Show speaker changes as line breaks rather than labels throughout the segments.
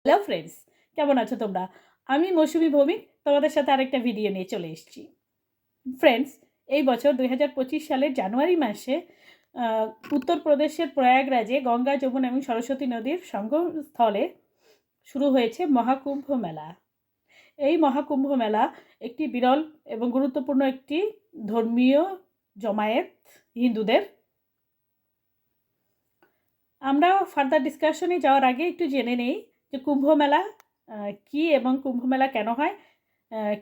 Hello friends, কেমন আছো তোমরা? আমি মৌসুমি ভৌমিক তোমাদের সাথে আরেকটা ভিডিও নিয়ে চলে এসেছি। ফ্রেন্ডস, এই বছর 2025 সালের জানুয়ারি মাসে উত্তরপ্রদেশের প্রয়াগরাজে গঙ্গা, যমুনা এবং সরস্বতী নদীর সঙ্গমস্থলে শুরু হয়েছে মহাকুম্ভ মেলা। এই মহাকুম্ভ মেলা একটি বিরল এবং গুরুত্বপূর্ণ একটি ধর্মীয় জমায়েত হিন্দুদের। আমরা ফার্দার ডিসকাশনে যাওয়ার আগে একটু জেনে নেই যে কুম্ভ মেলা কী এবং কুম্ভ মেলা কেন হয়,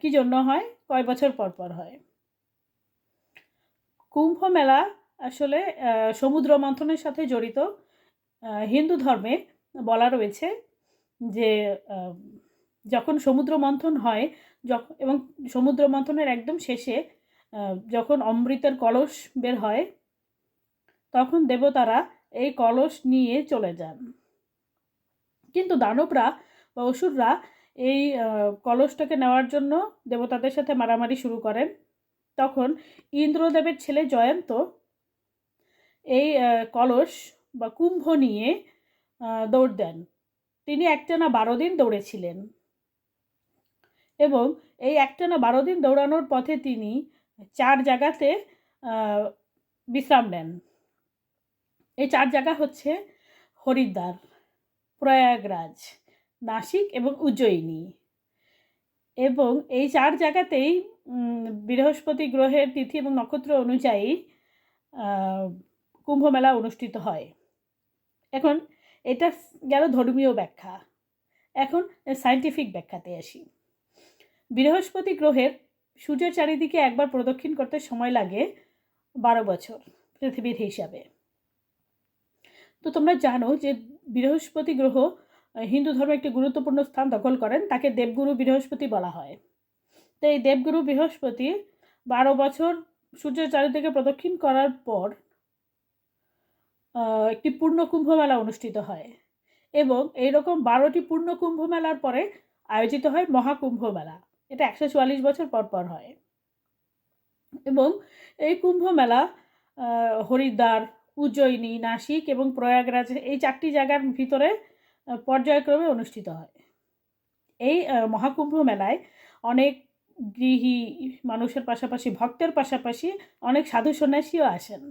কী জন্য হয়, কয় বছর পর পর হয়। কুম্ভ মেলা আসলে সমুদ্র মন্থনের সাথে জড়িত। হিন্দু ধর্মে বলা রয়েছে যে যখন সমুদ্র মন্থন হয় এবং সমুদ্র মন্থনের একদম শেষে যখন অমৃতের কলস বের হয়, তখন দেবতারা এই কলস নিয়ে চলে যান। কিন্তু দানবরা বা অসুররা এই কলসটাকে নেওয়ার জন্য দেবতাদের সাথে মারামারি শুরু করেন। তখন ইন্দ্রদেবের ছেলে জয়ন্ত এই কলস বা কুম্ভ নিয়ে দৌড় দেন। তিনি একটানা 12 দিন দৌড়েছিলেন এবং এই একটানা 12 দিন দৌড়ানোর পথে তিনি 4 জায়গাতে বিশ্রাম নেন। এই 4 জায়গা হচ্ছে হরিদ্বার, প্রয়াগরাজ, নাসিক এবং উজ্জয়িনী। এবং এই 4 জায়গাতেই বৃহস্পতি গ্রহের তিথি এবং নক্ষত্র অনুযায়ী কুম্ভ মেলা অনুষ্ঠিত হয়। এখন এটা গেল ধর্মীয় ব্যাখ্যা। এখন সায়েন্টিফিক ব্যাখ্যাতে আসি। বৃহস্পতি গ্রহের সূর্যের চারিদিকে একবার প্রদক্ষিণ করতে সময় লাগে 12 বছর পৃথিবীর হিসাবে। তো তোমরা জানো যে বৃহস্পতি গ্রহ হিন্দু ধর্মে একটি গুরুত্বপূর্ণ স্থান দখল করেন। তাকে দেবগুরু বৃহস্পতি বলা হয়। তো এই দেবগুরু বৃহস্পতি 12 বছর সূর্যের চারিদিকে প্রদক্ষিণ করার পর একটি পূর্ণ কুম্ভ মেলা অনুষ্ঠিত হয় এবং এইরকম 12টি পূর্ণ কুম্ভ মেলার পরে আয়োজিত হয় মহাকুম্ভ মেলা। এটা 144 বছর পর পর হয় এবং এই কুম্ভ মেলা হরিদ্বার, উজ্জয়িনী, নাসিক এবং প্রয়াগরাজ এই 4টি জায়গার ভিতরে পর্যায়ক্রমে অনুষ্ঠিত হয়। এই মহাকুম্ভ মেলায় অনেক গৃহী মানুষের পাশাপাশি ভক্তের পাশাপাশি অনেক সাধু সন্ন্যাসীও আসেন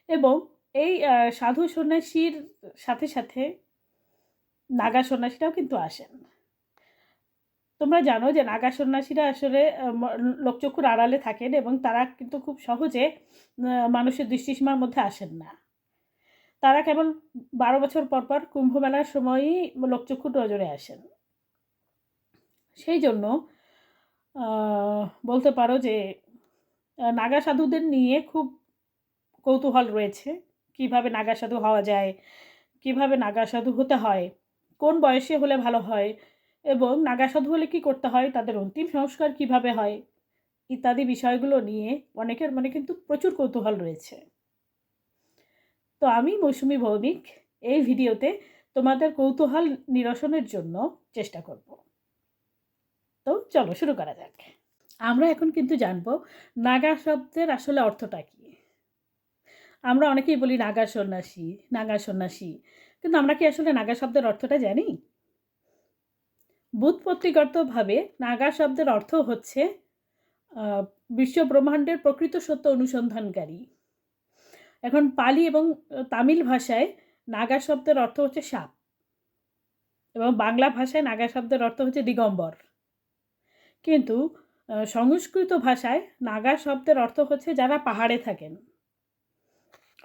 এবং এই সাধু সন্ন্যাসীর সাথে সাথে নাগা সন্ন্যাসীরাও কিন্তু আসেন। তোমরা জানো যে নাগা সন্ন্যাসীরা আসলে লোকচক্ষুর আড়ালে থাকেন এবং তারা কিন্তু খুব সহজে মানুষের দৃষ্টিসীমার মধ্যে আসেন না। তারা কেবল 12 বছর পর পর কুম্ভ মেলার সময়ই লোকচক্ষুর নজরে আসেন। সেই জন্য বলতে পারো যে নাগা সাধুদের নিয়ে খুব কৌতূহল রয়েছে। কিভাবে নাগা সাধু হওয়া যায়, কিভাবে নাগা সাধু হতে হয়, কোন বয়সে হলে ভালো হয় এবং নাগা সাধু হলে কী করতে হয়, তাদের অন্তিম সংস্কার কিভাবে হয় ইত্যাদি বিষয়গুলো নিয়ে অনেকের মনে কিন্তু প্রচুর কৌতূহল রয়েছে। তো আমি মৌসুমি ভৌমিক এই ভিডিওতে তোমাদের কৌতূহল নিরসনের জন্য চেষ্টা করব। তো চলো শুরু করা যাক। আমরা এখন কিন্তু জানবো নাগা শব্দের আসলে অর্থটা কী। আমরা অনেকেই বলি নাগা সন্ন্যাসী, নাগা সন্ন্যাসী, কিন্তু আমরা কি আসলে নাগা শব্দের অর্থটা জানি? ব্যুৎপত্তিগতভাবে নাগা শব্দের অর্থ হচ্ছে বিশ্বব্রহ্মাণ্ডের প্রকৃত সত্য অনুসন্ধানকারী। এখন পালি এবং তামিল ভাষায় নাগা শব্দের অর্থ হচ্ছে সাপ এবং বাংলা ভাষায় নাগা শব্দের অর্থ হচ্ছে দিগম্বর। কিন্তু সংস্কৃত ভাষায় নাগা শব্দের অর্থ হচ্ছে যারা পাহাড়ে থাকেন।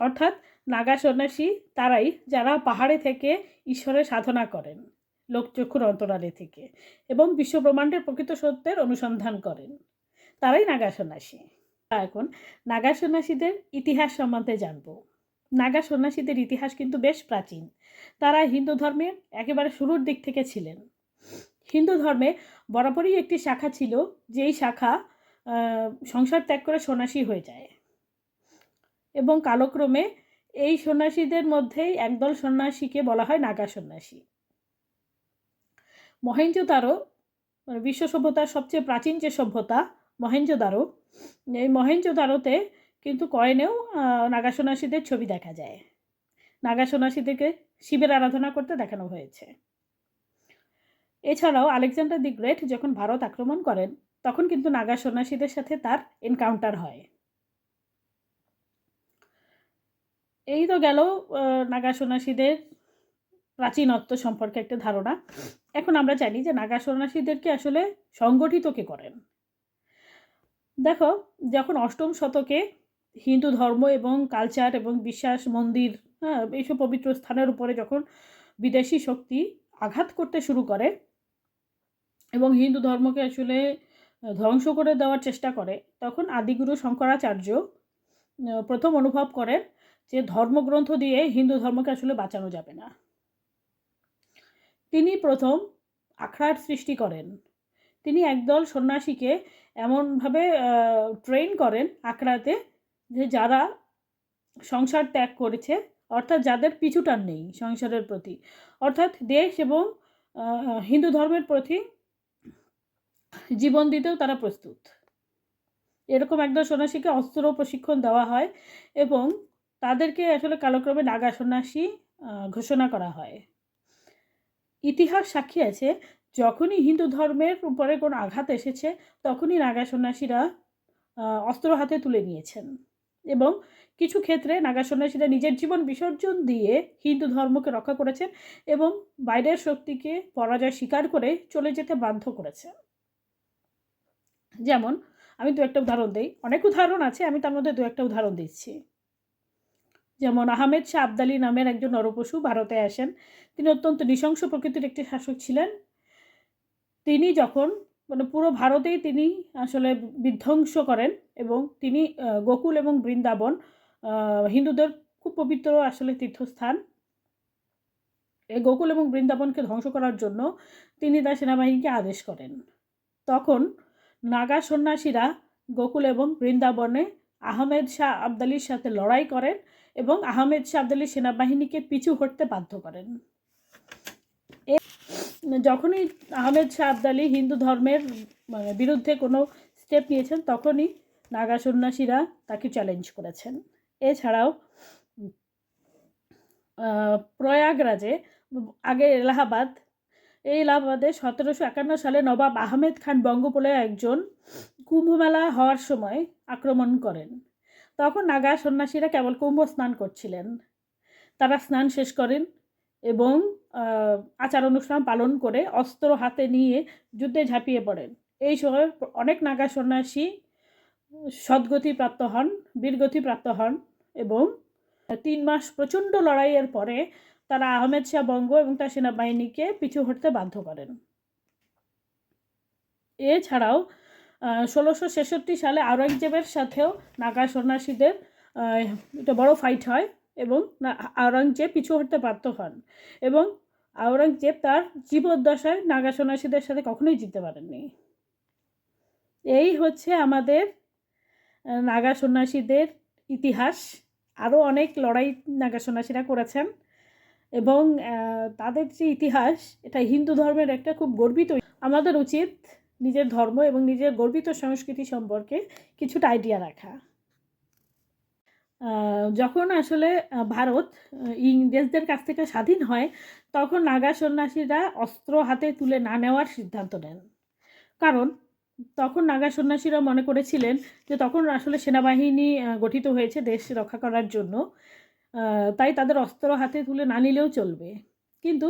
অর্থাৎ নাগা সন্ন্যাসী তারাই যারা পাহাড়ে থেকে ঈশ্বরের সাধনা করেন লোকচক্ষুর অন্তরালে থেকে এবং বিশ্বব্রহ্মাণ্ডের প্রকৃত সত্যের অনুসন্ধান করেন, তারাই নাগা সন্ন্যাসী। এখন নাগা সন্ন্যাসীদের ইতিহাস সম্বন্ধে জানব। নাগা সন্ন্যাসীদের ইতিহাস কিন্তু বেশ প্রাচীন। তারা হিন্দু ধর্মের একেবারে শুরুর দিক থেকে ছিলেন। হিন্দু ধর্মে বরাবরই একটি শাখা ছিল, যেই শাখা সংসার ত্যাগ করে সন্ন্যাসী হয়ে যায় এবং কালক্রমে এই সন্ন্যাসীদের মধ্যেই একদল সন্ন্যাসীকে বলা হয় নাগা সন্ন্যাসী। মহেঞ্জোদারো বিশ্ব সভ্যতার সবচেয়ে প্রাচীন যে সভ্যতা মহেঞ্জোদারো, এই মহেঞ্জোদারোতে কিন্তু কয়েনেও নাগা সন্ন্যাসীদের ছবি দেখা যায়। নাগা সন্ন্যাসীদেরকে শিবের আরাধনা করতে দেখানো হয়েছে। এছাড়াও আলেকজান্ডার দি গ্রেট যখন ভারত আক্রমণ করেন তখন কিন্তু নাগা সন্ন্যাসীদের সাথে তার এনকাউন্টার হয়। এই তো গেল নাগা সন্ন্যাসীদের প্রাচীনত্ব সম্পর্কে একটা ধারণা। এখন আমরা জানি যে নাগা সন্ন্যাসীদেরকে আসলে সংগঠিত কে করেন। দেখো, যখন অষ্টম শতকে হিন্দু ধর্ম এবং কালচার এবং বিশ্বাস, মন্দির, হ্যাঁ, এইসব পবিত্র স্থানের উপরে যখন বিদেশি শক্তি আঘাত করতে শুরু করে এবং হিন্দু ধর্মকে আসলে ধ্বংস করে দেওয়ার চেষ্টা করে, তখন আদিগুরু শঙ্করাচার্য প্রথম অনুভব করেন যে ধর্মগ্রন্থ দিয়ে হিন্দু ধর্মকে আসলে বাঁচানো যাবে না। তিনি প্রথম আখড়ার সৃষ্টি করেন। তিনি একদল সন্ন্যাসীকে এমনভাবে ট্রেন করেন আখড়াতে যে যারা সংসার ত্যাগ করেছে, অর্থাৎ যাদের পিছুটান নেই সংসারের প্রতি, অর্থাৎ দেশ এবং হিন্দু ধর্মের প্রতি জীবন দিতেও তারা প্রস্তুত। এরকম একদল সন্ন্যাসীকে অস্ত্র প্রশিক্ষণ দেওয়া হয় এবং তাদেরকে আসলে কালক্রমে নাগা সন্ন্যাসী ঘোষণা করা হয়। ইতিহাস সাক্ষী আছে, যখনই হিন্দু ধর্মের উপরে কোনো আঘাত এসেছে তখনই নাগা সন্ন্যাসীরা অস্ত্র হাতে তুলে নিয়েছেন এবং কিছু ক্ষেত্রে নাগা সন্ন্যাসীরা নিজের জীবন বিসর্জন দিয়ে হিন্দু ধর্মকে রক্ষা করেছেন এবং বাইরের শক্তিকে পরাজয় স্বীকার করে চলে যেতে বাধ্য করেছেন। যেমন আমি দু একটা উদাহরণ দিই, অনেক উদাহরণ আছে, আমি তার মধ্যে দু একটা উদাহরণ দিচ্ছি। যেমন আহমেদ শাহ আবদালি নামের একজন নরপশু ভারতে আসেন। তিনি অত্যন্ত নৃশংস প্রকৃতির একটি শাসক ছিলেন। তিনি যখন পুরো ভারতেই তিনি আসলে বিধ্বংস করেন এবং তিনি গোকুল এবং বৃন্দাবন হিন্দুদের খুব পবিত্র আসলে তীর্থস্থান, এই গোকুল এবং বৃন্দাবনকে ধ্বংস করার জন্য তিনি তার সেনাবাহিনীকে আদেশ করেন। তখন নাগা সন্ন্যাসীরা গোকুল এবং বৃন্দাবনে আহমেদ শাহ আবদালির সাথে লড়াই করেন এবং আহমেদ শাহ আবদালির সেনাবাহিনীকে পিছু হটতে বাধ্য করেন। যখনই আহমেদ শাহ আবদালি হিন্দু ধর্মের বিরুদ্ধে কোনো স্টেপ নিয়েছেন তখনই নাগা সন্ন্যাসীরা তাকে চ্যালেঞ্জ করেছেন। এছাড়াও প্রয়াগরাজে, আগে এলাহাবাদ, এই এলাহাবাদে 1751 সালে নবাব আহমেদ খান বঙ্গোপলে একজন কুম্ভমেলা হওয়ার সময় আক্রমণ করেন। তখন নাগা সন্ন্যাসীরা কেবল কুম্ভ স্নান করছিলেন। তারা স্নান শেষ করেন এবং আচার অনুষ্ঠান পালন করে অস্ত্র হাতে নিয়ে যুদ্ধে ঝাঁপিয়ে পড়েন। এই সময় অনেক নাগা সন্ন্যাসী সদ্গতি প্রাপ্ত হন, বীরগতি প্রাপ্ত হন এবং 3 মাস প্রচণ্ড লড়াইয়ের পরে তারা আহমেদ শাহ বঙ্গ এবং তার সেনাবাহিনীকে পিছু হটতে বাধ্য করেন। এছাড়াও 1666 সালে আওরঙ্গজেবের সাথেও নাগা সন্ন্যাসীদের একটা বড় ফাইট হয় এবং আওরঙ্গজেব পিছু হটতে বাধ্য হন এবং আওরঙ্গজেব তার জীবদ্দশায় নাগা সন্ন্যাসীদের সাথে কখনোই জিততে পারেননি। এই হচ্ছে আমাদের নাগা সন্ন্যাসীদের ইতিহাস। আরও অনেক লড়াই নাগা সন্ন্যাসীরা করেছেন এবং তাদের যে ইতিহাস, এটা হিন্দু ধর্মের একটা খুব গর্বিত। আমাদের উচিত নিজের ধর্ম এবং নিজের গর্বিত সংস্কৃতি সম্পর্কে কিছুটা আইডিয়া রাখা। যখন আসলে ভারত ইংরেজদের কাছ থেকে স্বাধীন হয় তখন নাগা সন্ন্যাসীরা অস্ত্র হাতে তুলে না নেওয়ার সিদ্ধান্ত নেন, কারণ তখন নাগা সন্ন্যাসীরা মনে করেছিলেন যে তখন আসলে সেনাবাহিনী গঠিত হয়েছে দেশ রক্ষা করার জন্য, তাই তাদের অস্ত্র হাতে তুলে না নিলেও চলবে। কিন্তু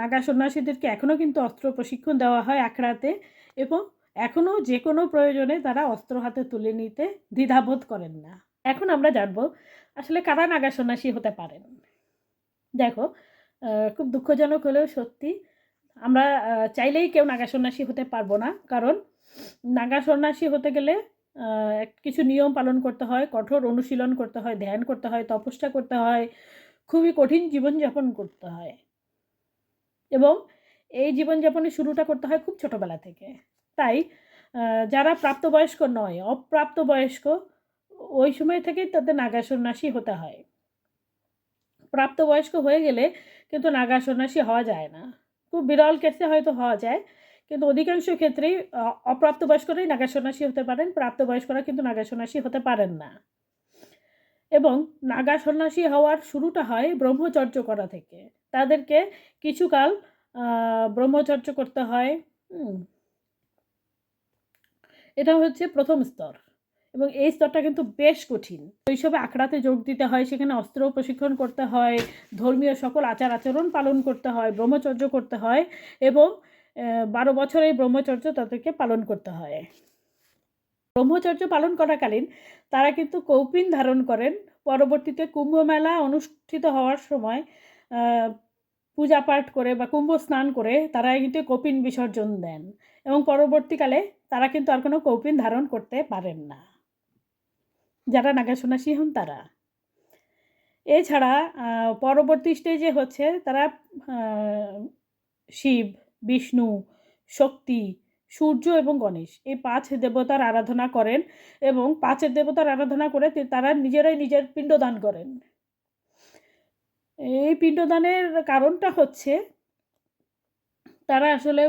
নাগা সন্ন্যাসীদেরকে এখনও কিন্তু অস্ত্র প্রশিক্ষণ দেওয়া হয় আখড়াতে এবং এখনও যে কোনো প্রয়োজনে তারা অস্ত্র হাতে তুলে নিতে দ্বিধাবোধ করেন না। এখন আমরা জানবো আসলে কারা নাগা সন্ন্যাসী হতে পারেন। দেখো, খুব দুঃখজনক হলেও সত্যি, আমরা চাইলেই কেউ নাগা সন্ন্যাসী হতে পারবো না, কারণ নাগা সন্ন্যাসী হতে গেলে কিছু নিয়ম পালন করতে হয়, কঠোর অনুশীলন করতে হয়, ধ্যান করতে হয়, তপস্যা করতে হয়, খুবই কঠিন জীবনযাপন করতে হয় এবং এই জীবনযাপনের শুরুটা করতে হয় খুব ছোটোবেলা থেকে। তাই যারা প্রাপ্তবয়স্ক নয়, অপ্রাপ্তবয়স্ক, ওই সময় থেকেই তাদের নাগা সন্ন্যাসী হতে হয়। প্রাপ্তবয়স্ক হয়ে গেলে কিন্তু নাগা সন্ন্যাসী হওয়া যায় না, খুব বিরল কেসে হয়তো হওয়া যায়, কিন্তু অধিকাংশ ক্ষেত্রেই অপ্রাপ্তবয়স্করাই নাগা সন্ন্যাসী হতে পারেন, প্রাপ্তবয়স্করা কিন্তু নাগা সন্ন্যাসী হতে পারেন না। এবং নাগা সন্ন্যাসী হওয়ার শুরুটা হয় ব্রহ্মচর্য করা থেকে। তাদেরকে কিছুকাল ব্রহ্মচর্য করতে হয়। এটা হচ্ছে প্রথম স্তর, এবং এই স্তরটা কিন্তু বেশ কঠিন। শৈশবে আখড়াতে যোগ দিতে হয়, সেখানে অস্ত্র প্রশিক্ষণ করতে হয়, ধর্মীয় সকল আচার আচরণ পালন করতে হয়, ব্রহ্মচর্য করতে হয়, এবং 12 বছর এই ব্রহ্মচর্য তাদেরকে পালন করতে হয়। ব্রহ্মচর্য পালন করাকালীন তারা কিন্তু কৌপিন ধারণ করেন। পরবর্তীতে কুম্ভ মেলা অনুষ্ঠিত হওয়ার সময় পূজা পাঠ করে বা কুম্ভ স্নান করে তারা কিন্তু কৌপিন বিসর্জন দেন, এবং পরবর্তীকালে তারা কিন্তু আর কোনো কৌপিন ধারণ করতে পারেন না, যারা নাগা সন্ন্যাসী হন তারা। এছাড়া পরবর্তী স্টেজে হচ্ছে তারা শিব, বিষ্ণু, শক্তি, সূর্য এবং গণেশ এই 5 দেবতার আরাধনা করেন, এবং 5 দেবতার আরাধনা করে তারা নিজেরাই নিজের পিণ্ডদান করেন। এই পিণ্ডদানের কারণটা হচ্ছে তারা আসলে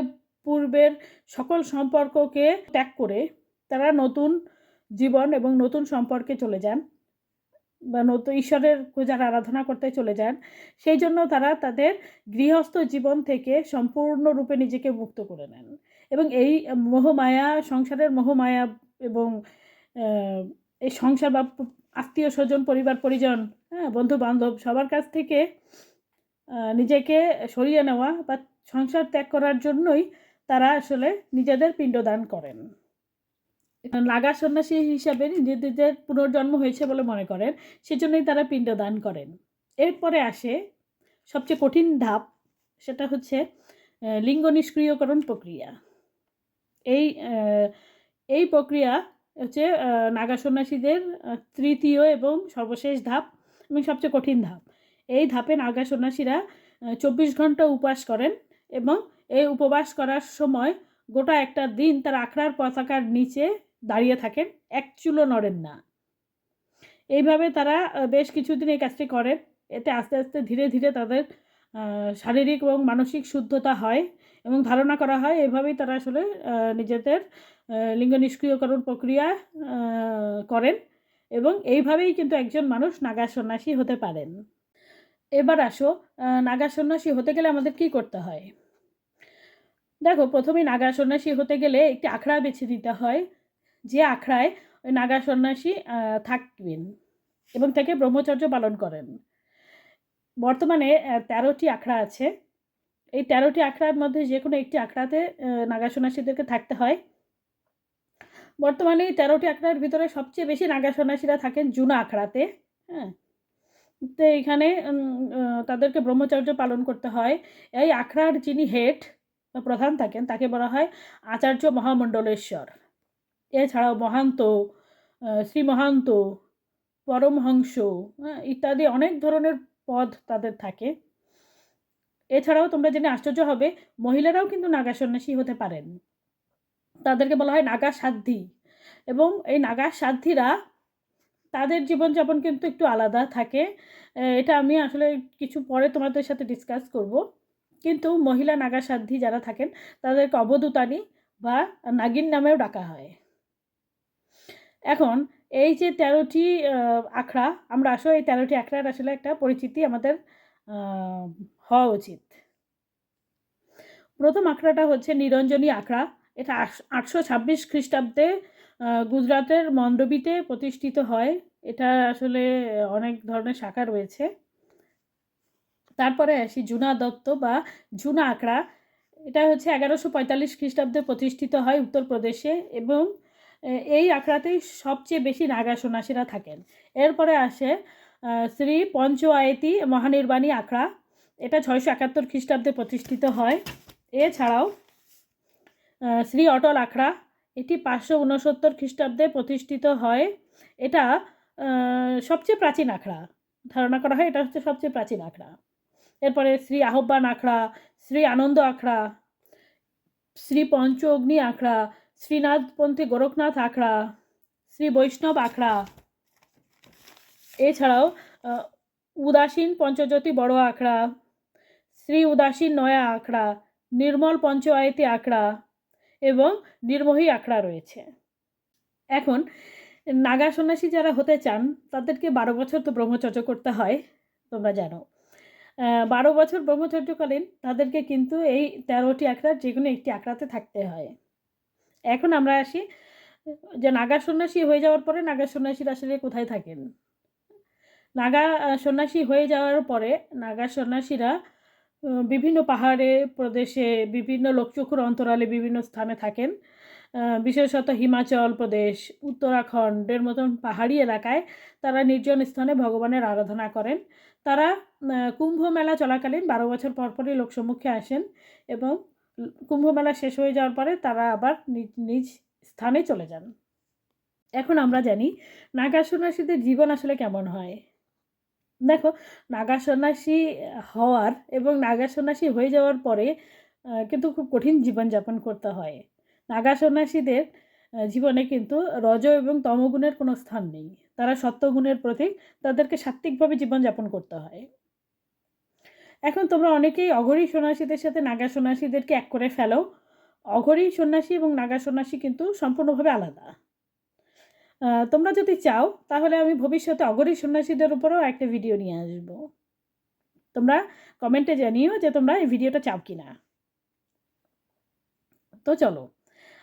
পূর্বের সকল সম্পর্ককে ত্যাগ করে তারা নতুন জীবন এবং নতুন সম্পর্কে চলে যান, বা নতুন ঈশ্বরের পূজার আরাধনা করতে চলে যান। সেই জন্য তারা তাদের গৃহস্থ জীবন থেকে সম্পূর্ণরূপে নিজেকে মুক্ত করে নেন, এবং এই মোহমায়া, সংসারের মোহমায়া এবং এই সংসার বা আত্মীয় স্বজন, পরিবার পরিজন, বন্ধু বান্ধব সবার কাছ থেকে নিজেকে সরিয়ে নেওয়া বা সংসার ত্যাগ করার জন্যই তারা আসলে নিজেদের পিণ্ডদান করেন। নাগা সন্ন্যাসী হিসাবে নিজেদের পুনর্জন্ম হয়েছে বলে মনে করেন, সেজন্যই তারা পিণ্ডদান করেন। এরপরে আসে সবচেয়ে কঠিন ধাপ, সেটা হচ্ছে লিঙ্গ নিষ্ক্রিয়করণ প্রক্রিয়া। এই প্রক্রিয়া হচ্ছে নাগা সন্ন্যাসীদের তৃতীয় এবং সর্বশেষ ধাপ এবং সবচেয়ে কঠিন ধাপ। এই ধাপে নাগা সন্ন্যাসীরা 24 ঘন্টা উপবাস করেন, এবং এই উপবাস করার সময় গোটা একটা দিন তারা আখড়ার পতাকার নিচে দাঁড়িয়ে থাকেন, এক চুলও নড়েন না। এইভাবে তারা বেশ কিছুদিন এই কাজটি করেন। এতে আস্তে আস্তে ধীরে ধীরে তাদের শারীরিক এবং মানসিক শুদ্ধতা হয়, এবং ধারণা করা হয় এভাবেই তারা আসলে নিজেদের লিঙ্গ নিষ্ক্রিয়করণ প্রক্রিয়া করেন, এবং এইভাবেই কিন্তু একজন মানুষ নাগা সন্ন্যাসী হতে পারেন। এবার আসো, নাগা সন্ন্যাসী হতে গেলে আমাদের কি করতে হয়। দেখো, প্রথমেই নাগা সন্ন্যাসী হতে গেলে একটি আখড়া বেছে নিতে হয়, যে আখড়ায় ওই নাগা সন্ন্যাসী থাকবেন এবং তাকে ব্রহ্মচর্য পালন করেন। বর্তমানে 13টি আখড়া আছে। এই 13টি আখড়ার মধ্যে যে কোনো একটি আখড়াতে নাগা সন্ন্যাসীদেরকে থাকতে হয়। বর্তমানে এই 13টি আখড়ার ভিতরে সবচেয়ে বেশি নাগা সন্ন্যাসীরা থাকেন জুনা আখড়াতে। তো এখানে তাদেরকে ব্রহ্মচর্য পালন করতে হয়। এই আখড়ার যিনি হেড বা প্রধান থাকেন তাকে বলা হয় আচার্য মহামণ্ডলেশ্বর। এছাড়াও মহান্ত, শ্রী মহান্ত, পরমহংস ইত্যাদি অনেক ধরনের পদ তাদের থাকে। এছাড়াও তোমরা জেনে আশ্চর্য হবে, মহিলারাও কিন্তু নাগা সন্ন্যাসী হতে পারেন। তাদেরকে বলা হয় নাগা সাধ্বী, এবং এই নাগা সাধ্বীরা তাদের জীবনযাপন কিন্তু একটু আলাদা থাকে। এটা আমি আসলে কিছু পরে তোমাদের সাথে ডিসকাস করব। কিন্তু মহিলা নাগা সাধ্বী যারা থাকেন তাদেরকে অবধূতানি বা নাগিন নামেও ডাকা হয়। এখন এই যে 13টি আখড়া, আমরা আসলে এই 13টি আখড়ার আসলে একটা পরিচিতি আমাদের হওয়া উচিত। প্রথম আখড়াটা হচ্ছে নিরঞ্জনী আখড়া। এটা 826 খ্রিস্টাব্দে গুজরাটের মন্ডবিতে প্রতিষ্ঠিত হয়। এটা আসলে অনেক ধরনের শাখা রয়েছে। তারপরে আসি জুনা দত্ত বা জুনা আখড়া। এটা হচ্ছে 1145 খ্রিস্টাব্দে প্রতিষ্ঠিত হয় উত্তরপ্রদেশে, এবং এই আখড়াতেই সবচেয়ে বেশি নাগা সন্ন্যাসীরা থাকেন। এরপরে আসে শ্রী পঞ্চ আয়েতি মহানির্বাণী আখড়া। এটা 671 খ্রিস্টাব্দে প্রতিষ্ঠিত হয়। এছাড়াও শ্রী অটল আখড়া, এটি 569 খ্রিস্টাব্দে প্রতিষ্ঠিত হয়। এটা সবচেয়ে প্রাচীন আখড়া, ধারণা করা হয় এটা হচ্ছে সবচেয়ে প্রাচীন আখড়া। এরপরে শ্রী আহ্বান আখড়া, শ্রী আনন্দ আখড়া, শ্রী পঞ্চ অগ্নি আখড়া, শ্রীনাথপন্থী গোরখনাথ আখড়া, শ্রী বৈষ্ণব আখড়া। এছাড়াও উদাসীন পঞ্চজ্যোতি বড় আখড়া, শ্রী উদাসীন নয়া আখড়া, নির্মল পঞ্চ আয়তি আখড়া এবং নির্মোহী আখড়া রয়েছে। এখন নাগা সন্ন্যাসী যারা হতে চান তাদেরকে 12 বছর তো ব্রহ্মচর্য করতে হয়, তোমরা জানো। 12 বছর ব্রহ্মচর্যকালীন তাদেরকে কিন্তু এই 13টি আখড়ার যে কোনো একটি আখড়াতে থাকতে হয়। এখন আমরা আসি যে নাগা সন্ন্যাসী হয়ে যাওয়ার পরে নাগা সন্ন্যাসীরা আসলে কোথায় থাকেন? নাগা সন্ন্যাসী হয়ে যাওয়ার পরে নাগা সন্ন্যাসীরা বিভিন্ন পাহাড়ে প্রদেশে বিভিন্ন লোকচক্ষুর অন্তরালে বিভিন্ন স্থানে থাকেন। বিশেষত হিমাচল প্রদেশ, উত্তরাখণ্ডের মতন পাহাড়ি এলাকায় তারা নির্জন স্থানে ভগবানের আরাধনা করেন। তারা কুম্ভ মেলা চলাকালীন 12 বছর পর পরই লোকসম্মুখে আসেন এবং কুম্ভ মেলা শেষ হয়ে যাওয়ার পরে তারা আবার নিজ নিজ স্থানে চলে যান। এখন আমরা জানি নাগা সন্ন্যাসীদের জীবন আসলে কেমন হয়। দেখো, নাগা সন্ন্যাসী হওয়ার এবং নাগা সন্ন্যাসী হয়ে যাওয়ার পরে কিন্তু খুব কঠিন জীবনযাপন করতে হয়। নাগা সন্ন্যাসীদের জীবনে কিন্তু রজ এবং তমগুণের কোনো স্থান নেই। তারা সত্যগুণের প্রতীক, তাদেরকে সাত্ত্বিকভাবে জীবনযাপন করতে হয়। এখন তোমরা অনেকেই অঘরী সন্ন্যাসীদের সাথে নাগা সন্ন্যাসীদেরকে এক করে ফেলো। অঘরী সন্ন্যাসী এবং নাগা সন্ন্যাসী কিন্তু সম্পূর্ণভাবে আলাদা। তোমরা যদি চাও তাহলে আমি ভবিষ্যতে অঘরী সন্ন্যাসীদের উপরেও একটা ভিডিও নিয়ে আসব। তোমরা কমেন্টে জানিও যে তোমরা এই ভিডিওটা চাও কি না। তো চলো,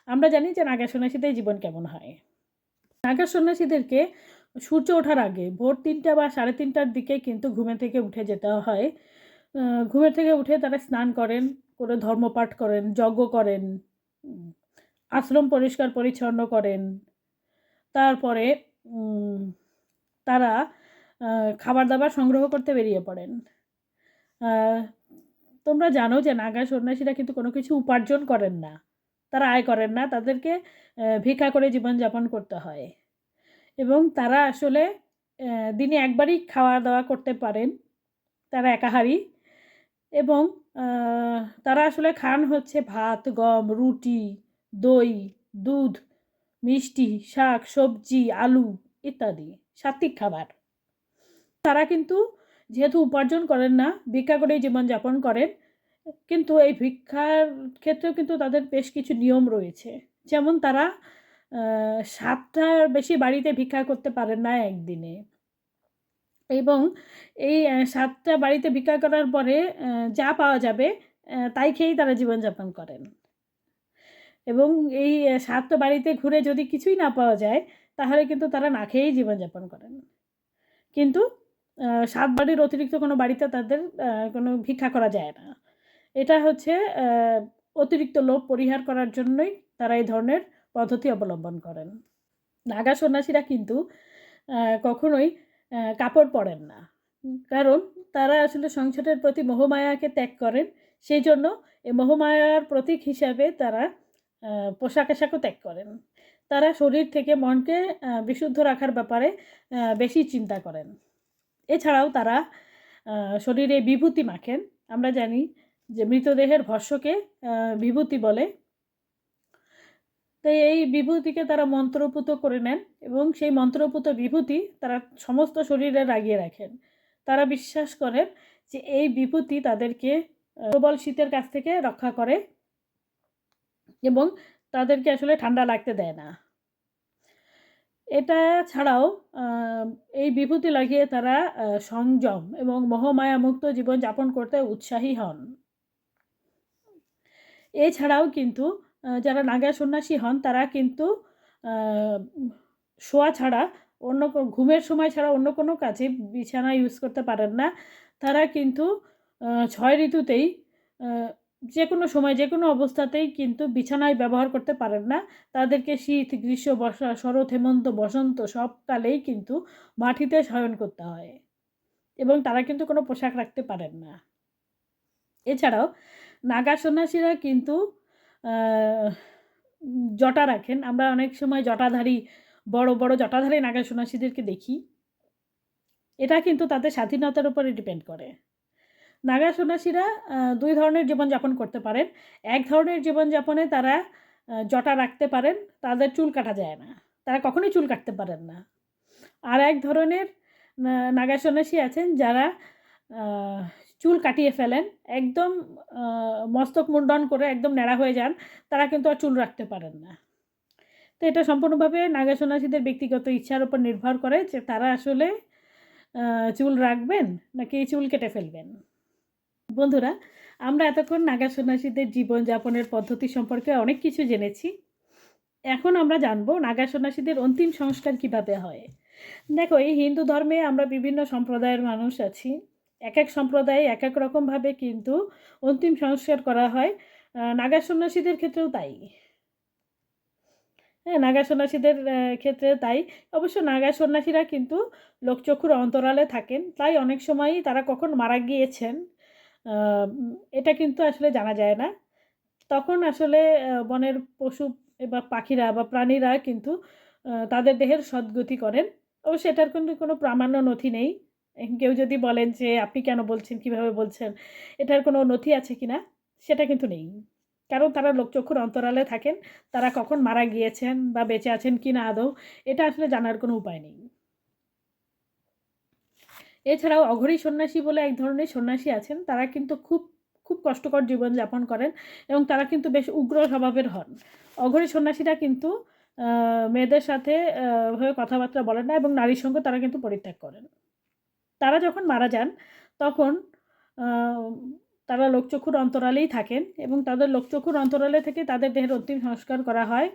আমরা জানি যে নাগা সন্ন্যাসীদের জীবন কেমন হয়। নাগা সন্ন্যাসীদেরকে সূর্য ওঠার আগে ভোর 3টা বা 3:30টার দিকে কিন্তু ঘুমে থেকে উঠে যেতে হয়। ঘুমের থেকে উঠে তারা স্নান করেন, করে ধর্মপাঠ করেন, যজ্ঞ করেন, আশ্রম পরিষ্কার পরিচ্ছন্ন করেন। তারপরে তারা খাবার দাবার সংগ্রহ করতে বেরিয়ে পড়েন। তোমরা জানো যে নাগা সন্ন্যাসীরা কিন্তু কোনো কিছু উপার্জন করেন না, তারা আয় করেন না, তাদেরকে ভিক্ষা করে জীবনযাপন করতে হয় এবং তারা আসলে দিনে একবারই খাওয়া দাওয়া করতে পারেন, তারা একাহারী এবং তারা আসলে খান হচ্ছে ভাত, গম, রুটি, দই, দুধ, মিষ্টি, শাক, সবজি, আলু ইত্যাদি সাত্ত্বিক খাবার। তারা কিন্তু যেহেতু উপার্জন করেন না, ভিক্ষা করেই জীবনযাপন করেন, কিন্তু এই ভিক্ষার ক্ষেত্রেও কিন্তু তাদের বেশ কিছু নিয়ম রয়েছে। যেমন তারা 7টার বেশি বাড়িতে ভিক্ষা করতে পারেন না একদিনে এবং এই 7টা বাড়িতে ভিক্ষা করার পরে যা পাওয়া যাবে তাই খেয়েই তারা জীবনযাপন করেন এবং এই 7টা বাড়িতে ঘুরে যদি কিছুই না পাওয়া যায় তাহলে কিন্তু তারা না খেয়েই জীবনযাপন করেন। কিন্তু 7 বাড়ির অতিরিক্ত কোনো বাড়িতে তাদের কোনো ভিক্ষা করা যায় না। এটা হচ্ছে অতিরিক্ত লোভ পরিহার করার জন্যই তারা এই ধরনের পদ্ধতি অবলম্বন করেন। নাগা সন্ন্যাসীরা কিন্তু কখনোই কাপড় পরেন না, কারণ তারা আসলে সংসারের প্রতি মোহমায়াকে ত্যাগ করেন। সেই জন্য এই মোহমায়ার প্রতীক হিসাবে তারা পোশাক আশাকও ত্যাগ করেন। তারা শরীর থেকে মনকে বিশুদ্ধ রাখার ব্যাপারে বেশি চিন্তা করেন। এছাড়াও তারা শরীরে বিভূতি মাখেন। আমরা জানি যে মৃতদেহের ভস্মকে বিভূতি বলে, তাই এই বিভূতিকে তারা মন্ত্রপুত করে নেন এবং সেই মন্ত্রপুত বিভূতি তারা সমস্ত শরীরে লাগিয়ে রাখেন। তারা বিশ্বাস করেন যে এই বিভূতি তাদেরকে প্রবল শীতের কাছ থেকে রক্ষা করে এবং তাদেরকে আসলে ঠান্ডা লাগতে দেয় না। এটা ছাড়াও এই বিভূতি লাগিয়ে তারা সংযম এবং মোহমায়ামুক্ত জীবনযাপন করতে উৎসাহী হন। এছাড়াও কিন্তু যারা নাগা সন্ন্যাসী হন তারা কিন্তু শোয়া ছাড়া অন্য ঘুমের সময় ছাড়া অন্য কোনো কাজে বিছানা ইউজ করতে পারেন না। তারা কিন্তু 6 ঋতুতেই যে কোনো সময় যে কোনো অবস্থাতেই কিন্তু বিছানায় ব্যবহার করতে পারেন না। তাদেরকে শীত, গ্রীষ্ম, বর্ষা, শরৎ, হেমন্ত, বসন্ত সব কালেই কিন্তু মাটিতে শয়ন করতে হয় এবং তারা কিন্তু কোনো পোশাক রাখতে পারেন না। এছাড়াও নাগা সন্ন্যাসীরা কিন্তু জটা রাখেন। আমরা অনেক সময় জটাধারী বড় বড় জটাধারী নাগা সন্ন্যাসীদেরকে দেখি। এটা কিন্তু তাদের স্বাধীনতার উপরে ডিপেন্ড করে। নাগা সন্ন্যাসীরা 2 ধরনের জীবনযাপন করতে পারেন। এক ধরনের জীবনযাপনে তারা জটা রাখতে পারেন, তাদের চুল কাটা যায় না, তারা কখনোই চুল কাটতে পারেন না। আর এক ধরনের নাগা সন্ন্যাসী আছেন যারা চুল কাটিয়ে ফেলেন, একদম মস্তক মুন্ডন করে একদম ন্যাড়া হয়ে যান, তারা কিন্তু আর চুল রাখতে পারেন না। তো এটা সম্পূর্ণভাবে নাগা সন্ন্যাসীদের ব্যক্তিগত ইচ্ছার উপর নির্ভর করে যে তারা আসলে চুল রাখবেন নাকি চুল কেটে ফেলবেন। বন্ধুরা, আমরা এতক্ষণ নাগা সন্ন্যাসীদের জীবনযাপনের পদ্ধতি সম্পর্কে অনেক কিছু জেনেছি। এখন আমরা জানবো নাগা সন্ন্যাসীদের অন্তিম সংস্কার কিভাবে হয়। দেখো, এই হিন্দু ধর্মে আমরা বিভিন্ন সম্প্রদায়ের মানুষ আছি। এক এক সম্প্রদায়ে এক এক রকমভাবে কিন্তু অন্তিম সংস্কার করা হয়। নাগা সন্ন্যাসীদের ক্ষেত্রেও তাই। হ্যাঁ, নাগা সন্ন্যাসীদের ক্ষেত্রে তাই। অবশ্য নাগা সন্ন্যাসীরা কিন্তু লোকচক্ষুর অন্তরালে থাকেন, তাই অনেক সময়ই তারা কখন মারা গিয়েছেন এটা কিন্তু আসলে জানা যায় না। তখন আসলে বনের পশু বা পাখিরা বা প্রাণীরা কিন্তু তাদের দেহের সদ্গতি করেন। অবশ্য এটার কিন্তু কোনো প্রামাণ্য নথি নেই। কেউ যদি বলেন যে আপনি কেন বলছেন, কিভাবে বলছেন, এটার কোনো নথি আছে কিনা, সেটা কিন্তু নেই। কারণ তারা লোকচক্ষুর অন্তরালে থাকেন। তারা কখন মারা গিয়েছেন বা বেঁচে আছেন কিনা আদৌ, এটা আসলে জানার কোনো উপায় নেই। এছাড়াও অঘরী সন্ন্যাসী বলে এক ধরনের সন্ন্যাসী আছেন। তারা কিন্তু খুব খুব কষ্টকর জীবনযাপন করেন এবং তারা কিন্তু বেশ উগ্র স্বভাবের হন। অঘরী সন্ন্যাসীরা কিন্তু মেয়েদের সাথে হয়ে কথাবার্তা বলেন না এবং নারীর সঙ্গে তারা কিন্তু পরিত্যাগ করেন। তারা যখন মারা যান তখন তারা লোকচক্ষুর অন্তরালেই থাকেন এবং তাদের লোকচক্ষুর অন্তরালে থেকে তাদের দেহের অন্তিম সংস্কার করা হয়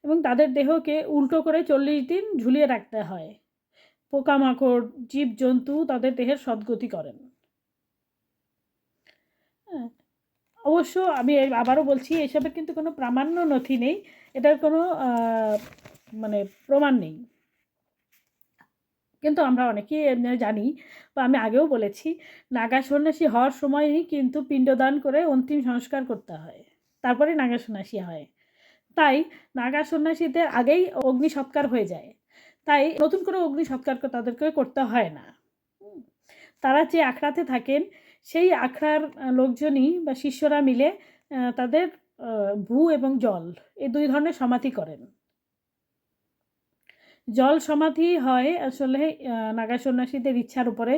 এবং তাদের দেহকে উল্টো করে 40 দিন ঝুলিয়ে রাখতে হয়। পোকামাকড়, জীবজন্তু তাদের দেহের সদ্গতি করেন। হ্যাঁ, অবশ্য আমি আবারও বলছি, এসবের কিন্তু কোনো প্রামাণ্য নথি নেই। এটার কোনো মানে প্রমাণ নেই। কিন্তু আমরা অনেকেই জানি, বা আমি আগেও বলেছি, নাগা সন্ন্যাসী হওয়ার সময়ই কিন্তু পিণ্ডদান করে অন্তিম সংস্কার করতে হয়, তারপরে নাগা সন্ন্যাসী হয়। তাই নাগা সন্ন্যাসীদের আগেই অগ্নি সৎকার হয়ে যায়। তাই নতুন করে অগ্নি সৎকার তাদেরকে করতে হয় না। তারা যে আখড়াতে থাকেন সেই আখড়ার লোকজনই বা শিষ্যরা মিলে তাদের ভূ এবং জল এই দুই ধরনের সমাধি করেন। জল সমাধি হয় আসলে নাগা সন্ন্যাসীদের ইচ্ছার উপরে।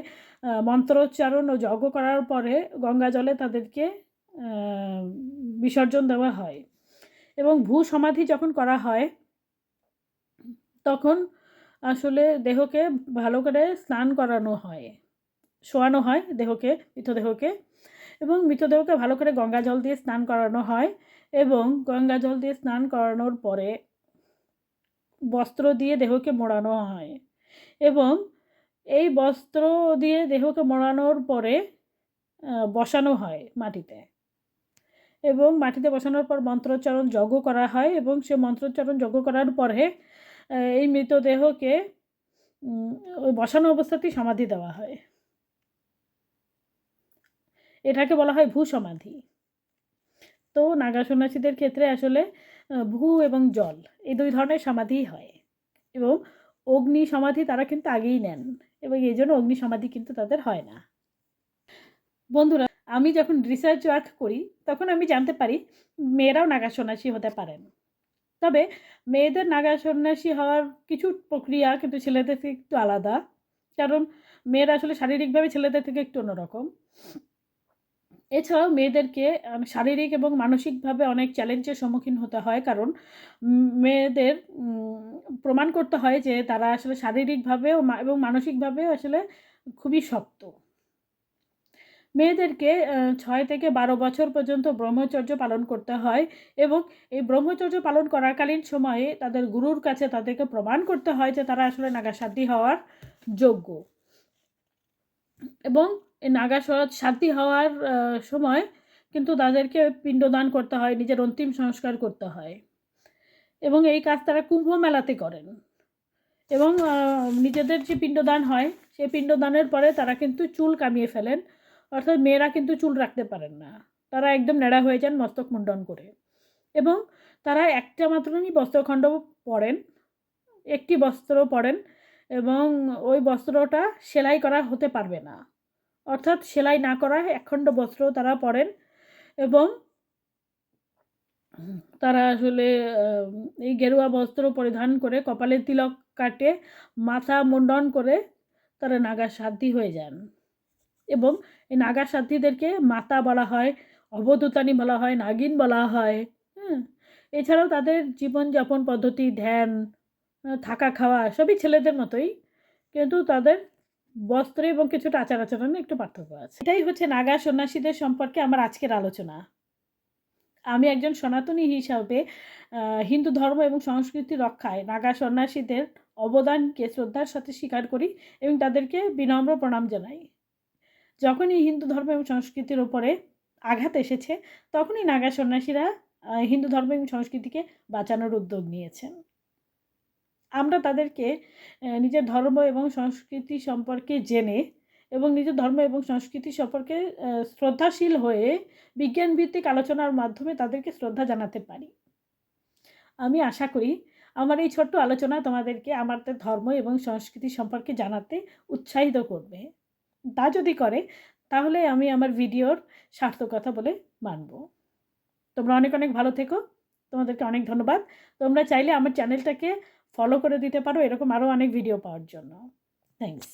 মন্ত্রোচ্চারণ ও যজ্ঞ করার পরে গঙ্গা জলে তাদেরকে বিসর্জন দেওয়া হয় এবং ভূ সমাধি যখন করা হয় তখন আসলে দেহকে ভালো করে স্নান করানো হয়, শোয়ানো হয় দেহকে, মৃতদেহকে, এবং মৃতদেহকে ভালো করে গঙ্গা জল দিয়ে স্নান করানো হয় এবং গঙ্গা জল দিয়ে স্নান করানোর পরে বস্ত্র দিয়ে দেহকে মোড়ানো হয় এবং এই বস্ত্র দিয়ে দেহকে মোড়ানোর পরে বসানো হয় মাটিতে এবং মাটিতে বসানোর পর মন্ত্রোচ্চারণ যজ্ঞ করা হয় এবং সে মন্ত্রোচ্চারণ যজ্ঞ করার পরে এই মৃতদেহকে ওই বসানো অবস্থাতেই সমাধি দেওয়া হয়। এটাকে বলা হয় ভূ সমাধি। তো নাগা সন্ন্যাসীদের ক্ষেত্রে আসলে ভূ এবং জল এই দুই ধরনের সমাধিই হয় এবং অগ্নি সমাধি তারা কিন্তু আগেই নেন এবং এই জন্য অগ্নি সমাধি কিন্তু তাদের হয় না। বন্ধুরা, আমি যখন রিসার্চ ওয়ার্ক করি তখন আমি জানতে পারি মেয়েরাও নাগা সন্ন্যাসী হতে পারেন। তবে মেয়েদের নাগা সন্ন্যাসী হওয়ার কিছু প্রক্রিয়া কিন্তু ছেলেদের থেকে একটু আলাদা, কারণ মেয়েরা আসলে শারীরিকভাবে ছেলেদের থেকে একটু অন্যরকম। এছাড়াও মেয়েদেরকে শারীরিক এবং মানসিকভাবে অনেক চ্যালেঞ্জের সম্মুখীন হতে হয়, কারণ মেয়েদের প্রমাণ করতে হয় যে তারা আসলে শারীরিকভাবেও এবং মানসিকভাবেও আসলে খুবই শক্ত। মেয়েদেরকে 6 থেকে 12 বছর পর্যন্ত ব্রহ্মচর্য পালন করতে হয় এবং এই ব্রহ্মচর্য পালন করাকালীন সময়ে তাদের গুরুর কাছে তাদেরকে প্রমাণ করতে হয় যে তারা আসলে নাগাসাধ্যি হওয়ার যোগ্য এবং এই নাগাসাধ্যি হওয়ার সময় কিন্তু তাদেরকে পিণ্ডদান করতে হয়, নিজের অন্তিম সংস্কার করতে হয় এবং এই কাজ তারা কুম্ভ মেলাতে করেন এবং নিজেদের যে পিণ্ডদান হয় সেই পিণ্ডদানের পরে তারা কিন্তু চুল কামিয়ে ফেলেন, অর্থাৎ মেয়েরা কিন্তু চুল রাখতে পারেন না, তারা একদম ন্যাড়া হয়ে যান মস্তক মুন্ডন করে এবং তারা একটা মাত্রই বস্ত্রখণ্ড পরেন, একটি বস্ত্র পরেন এবং ওই বস্ত্রটা সেলাই করা হতে পারবে না, অর্থাৎ সেলাই না করা একখণ্ড বস্ত্র তারা পরেন এবং তারা আসলে এই গেরুয়া বস্ত্র পরিধান করে কপালে তিলক কাটে মাথা মুন্ডন করে তারা নাগা সাধ্যি হয়ে যান এবং এই নাগা সাধ্যীদেরকে মাতা বলা হয়, অবধূতানি বলা হয়, নাগিন বলা হয়। হ্যাঁ, এছাড়াও তাদের জীবনযাপন পদ্ধতি, ধ্যান, থাকা খাওয়া সবই ছেলেদের মতোই, কিন্তু তাদের বস্ত্র এবং কিছুটা আচার আচরণে একটু পার্থক্য আছে। এটাই হচ্ছে নাগা সন্ন্যাসীদের সম্পর্কে আমার আজকের আলোচনা। আমি একজন সনাতনী হিসাবে হিন্দু ধর্ম এবং সংস্কৃতি রক্ষায় নাগা সন্ন্যাসীদের অবদানকে শ্রদ্ধার সাথে স্বীকার করি এবং তাদেরকে বিনম্র প্রণাম জানাই। যখনই হিন্দু ধর্ম এবং সংস্কৃতির ওপরে আঘাত এসেছে, তখনই নাগা সন্ন্যাসীরা হিন্দু ধর্ম এবং সংস্কৃতিকে বাঁচানোর উদ্যোগ নিয়েছেন। আমরা তাদেরকে নিজের ধর্ম এবং সংস্কৃতি সম্পর্কে জেনে এবং নিজের ধর্ম এবং সংস্কৃতি সম্পর্কে শ্রদ্ধাশীল হয়ে বিজ্ঞানভিত্তিক আলোচনার মাধ্যমে তাদেরকে শ্রদ্ধা জানাতে পারি। আমি আশা করি আমার এই ছোট্ট আলোচনা তোমাদেরকে আমাদের ধর্ম এবং সংস্কৃতি সম্পর্কে জানাতে উৎসাহিত করবে। তা যদি করে তাহলে আমি আমার ভিডিওর সার্থকতা বলে মানব। তোমরা অনেক অনেক ভালো থেকো। তোমাদেরকে অনেক ধন্যবাদ। তোমরা চাইলে আমার চ্যানেলটাকে ফলো করে দিতে পারো এরকম আরও অনেক ভিডিও পাওয়ার জন্য। থ্যাঙ্কস।